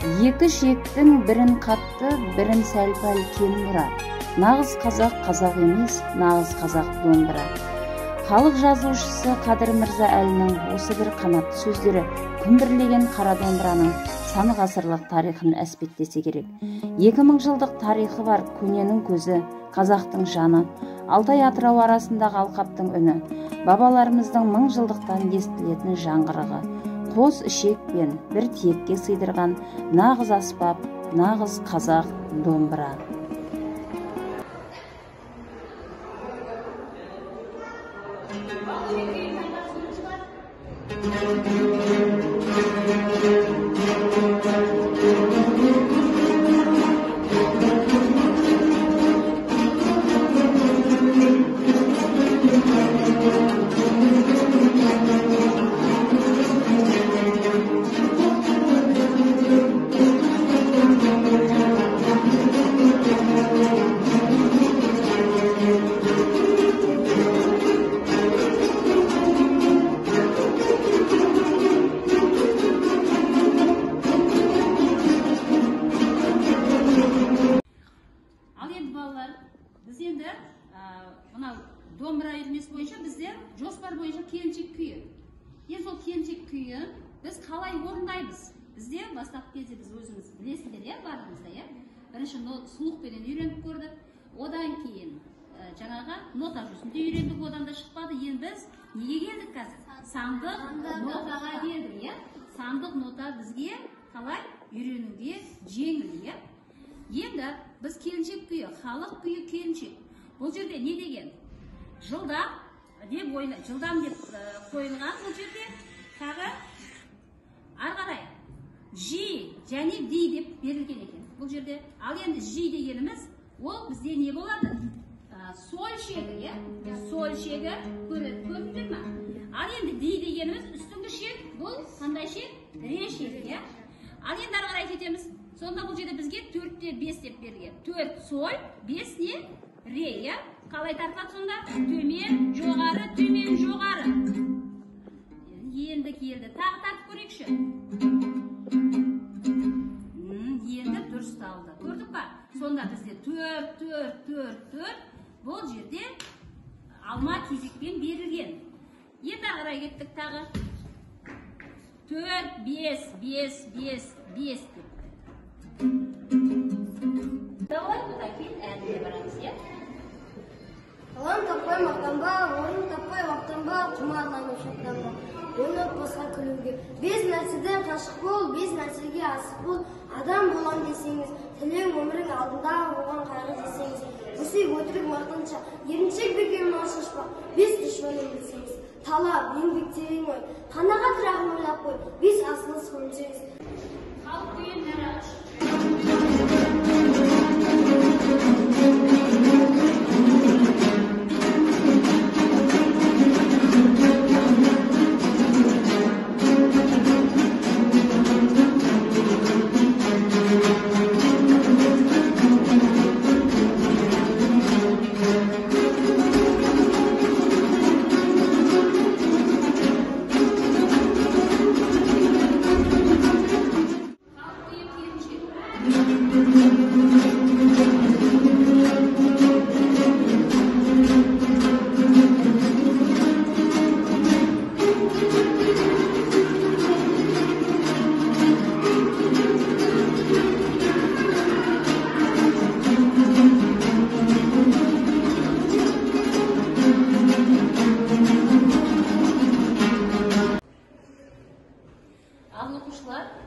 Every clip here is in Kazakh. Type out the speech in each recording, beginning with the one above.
Екі шектің бірін қатты, бірін сәл-пәл кен бұра. Нағыз қазақ қазақ емес, нағыз қазақ домбыра. Халық жазушысы Қадыр Мырза Әлінің осы бір қанатты сөздері күмбірлеген қара домбыраның сан ғасырлық тарихын әспеттесе керек. 2000 жылдық тарихы бар көненің көзі, қазақтың жаны, Алтай Атырау арасындағы алқаптың үні, бабаларымыздың 1000 жылдықтан естілетін жаңғырығы, қос ішек пен бір тиекке сыйдырған нағыз аспап, нағыз қазақ домбыра. Біз енді мынау домбыра үйірмесі бойынша бізде жоспар бойынша келіншек күйі. Енді сол келіншек күйі біз қалай орындаймыз? Бізде бастапқы кезде біз өзіміз білесіздер, барымызда, бірінші слухпенен үйреніп көрдік. Одан кейін жаңаға нота жүзінде үйрендік, одан да шықпады. Енді біз неге келдік қазір? Сандық нотаға келдік, сандық нота бізге қалай үйренуге жеңіл, Енді біз келіншек күйі, халық күйі келіншек. Бұл жерде не деген? Жылдам деп қойылған бұл жерде тағы арғарай. Жи және ди деп берілген екен. Бұл жерде ал енді жи дегеніміз, ол бізде не болады? Соль шегі, соль шегі көрдіңдер ма? Ал енді ди дегеніміз үстіңгі шек, бұл қандай шек? Ре шегі, Ал енді арғарай кетеміз. Сонда бұл жерде бізге 4-те 5 деп берген. 4 соль, 5 не? Ре, Қалай тартады сонда? Төмен, жоғары, төмен, жоғары. Енді келді. Тағы тартып көрейікші. Енді дұрысталды. Көрдік па? Сонда бізде 4, 4, 4, 4. Бұл жерде алма кезекпен берілген. Енді арғарай кеттік тағы. 4, 5, 5, 5, 5 деп. Давай бұдан кейін әніне барамыз, Алан таппай мақтанба, орын таппай мақтанба, құмарланып шаттанба. Ойнап басқа күлуге. Без нәрседен қашық бол, без нәрсеге асық бол. Адам болам десеңіз, тілең өмірің алдында оған қайғы десеңіз. Өсек өтірік мақтанша, еріншек бекем ашышпа, без düşmanын білсеңіз. Талап, еңбектеген ой, қанағат рахым ойлап қой, без асылыс көрсеңіз. Халық күйін нәрағыш.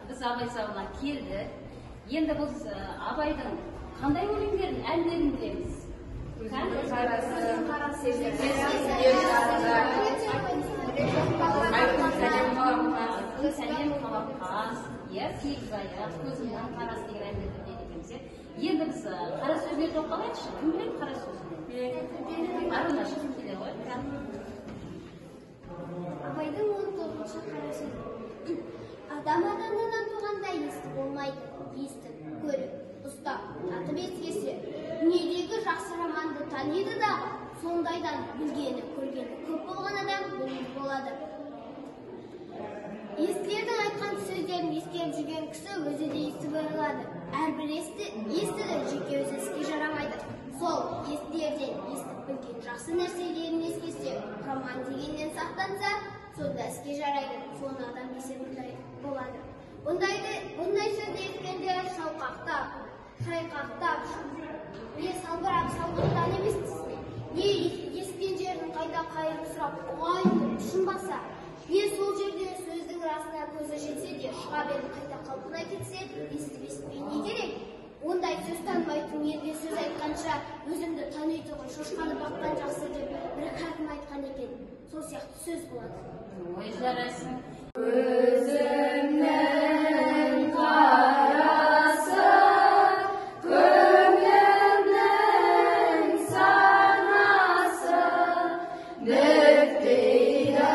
Біз Абай залына келді. Енді біз Абайдың қандай өлеңдерін, әндерін білеміз? Сәлем қаламқас, сегіз аяқ, көзімнен қарас деген әндерді білеміз. Енді біз қара сөзіне тоқталайықшы. Кім біледі қара сөзіне? Арына шығып келе ғой. Абайдың 19-шы қара сөзі. Адам адамынан туғанда естіп болмайды. Естіп, көріп, ұстап, татып ескерсе, дүниедегі жақсы романды таниды дағы, сондайдан білгені, көргені көп болған адам біліп болады. Естілердің айтқан сөздерін ескеріп жүрген кісі өзі де естіп алады. Әрбір естіді жеке өзі іске жарамайды. Сол естілерден естіп білген жақсы нәрселерін ескерсе, жаман дегеннен сақтанса, сонда іске жарайды. Соны адам есебінде болады. Бұндай сөзді ескенде шайқақтап, не салғырттан еместісің. Не ескен жердің қайда қайырып сұрап, оғайын тұшынбаса, не сол жерде сөздің расына көзі жетсе де, шыға беріп қайта қалпына кетсе, естіп-естіпей не керек? Ондай сөз танымайтын елге сөз айтқанша, өзімді танитұғын шошқаны баққан жақсы деп бір хәкім айтқан екен. Сол сияқты сөз болады. Ой, жарайсың. Өзімнің қарасы, көңілімнің санасы, бітпейді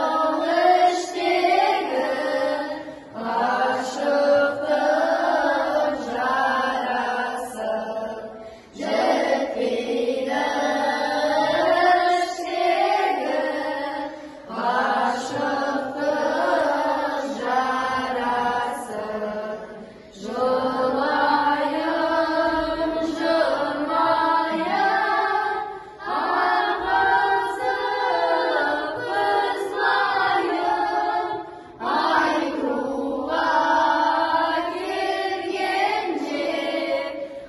ол іштегі ғашықтық жарасы, жетпейді іштегі ғашықтық жарасы. Жылайым, жырмайым, ағызып қызлайым, айтуға келгенде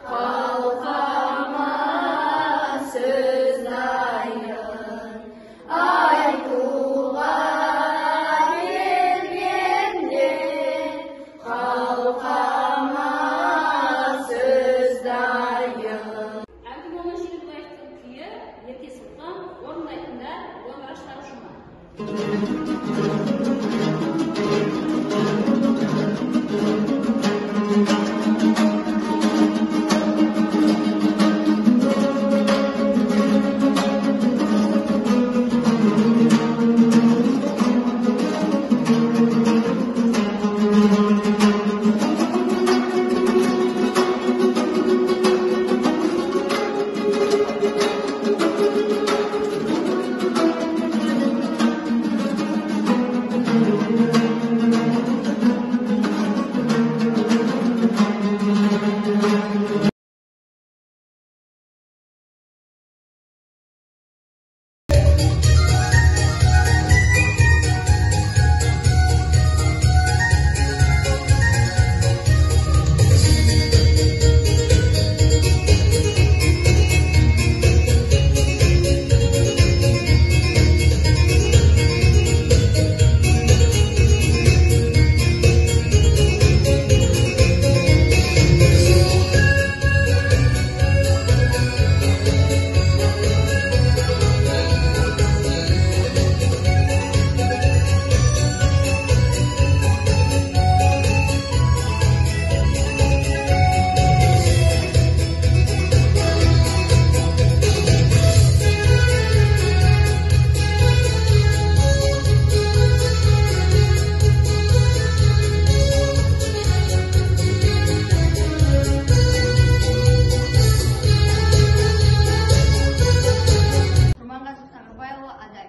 қалқама сөз дайын. Айтуға келгенде қалқама сөз дайын. Әбдімомын Шерікбаевтың күйі Ерке Сұлтан, орындайтында домбыраштар ұжымы. Құрманғазы Тағырбайұлы Адай.